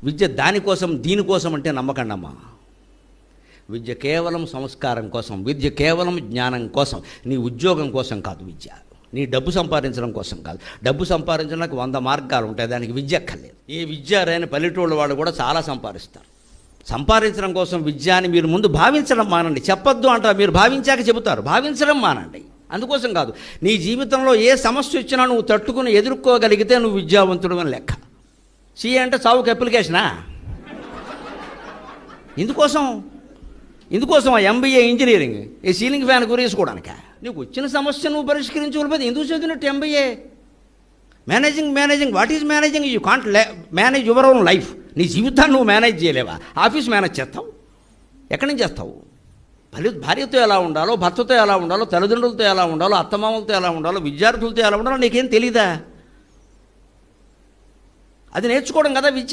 విద్య దానికోసం దీనికోసం అంటే నమ్మకండమ్మా. విద్య కేవలం సంస్కారం కోసం, విద్య కేవలం జ్ఞానం కోసం, నీ ఉద్యోగం కోసం కాదు విద్య. నీ డబ్బు సంపాదించడం కోసం కాదు. డబ్బు సంపాదించడానికి 100 మార్గాలు ఉంటాయి, దానికి విద్య అక్కర్లేదు. ఏ విద్య రాని పల్లెటూళ్ళ వాళ్ళు కూడా చాలా సంపాదిస్తారు. సంపాదించడం కోసం విద్య అని మీరు ముందు భావించడం మానండి. చెప్పొద్దు అంటారు, మీరు భావించాక చెబుతారు. భావించడం మానండి. అందుకోసం కాదు, నీ జీవితంలో ఏ సమస్య వచ్చినా నువ్వు తట్టుకుని ఎదుర్కోగలిగితే నువ్వు విద్యావంతుడు అని లెక్క. సి అంటే చావుకి అప్లికేషనా? ఇందుకోసం ఆ ఎంబీఏ ఇంజనీరింగ్ ఈ సీలింగ్ ఫ్యాన్ గురేసుకోవడానిక? నీకు వచ్చిన సమస్య నువ్వు పరిష్కరించుకోలేకపోతే ఎందుకు చదివినట్టు MBA? Managing what is managing? You can't manage your own life. నీ జీవితాన్ని నువ్వు మేనేజ్ చేయలేవా? ఆఫీస్ మేనేజ్ చేస్తావు? ఎక్కడి నుంచి చేస్తావు? భార్యతో ఎలా ఉండాలో, భర్తతో ఎలా ఉండాలో, తల్లిదండ్రులతో ఎలా ఉండాలో, అత్తమామలతో ఎలా ఉండాలో, విద్యార్థులతో ఎలా ఉండాలో నీకేం తెలీదా? అది నేర్చుకోవడం కదా విద్య.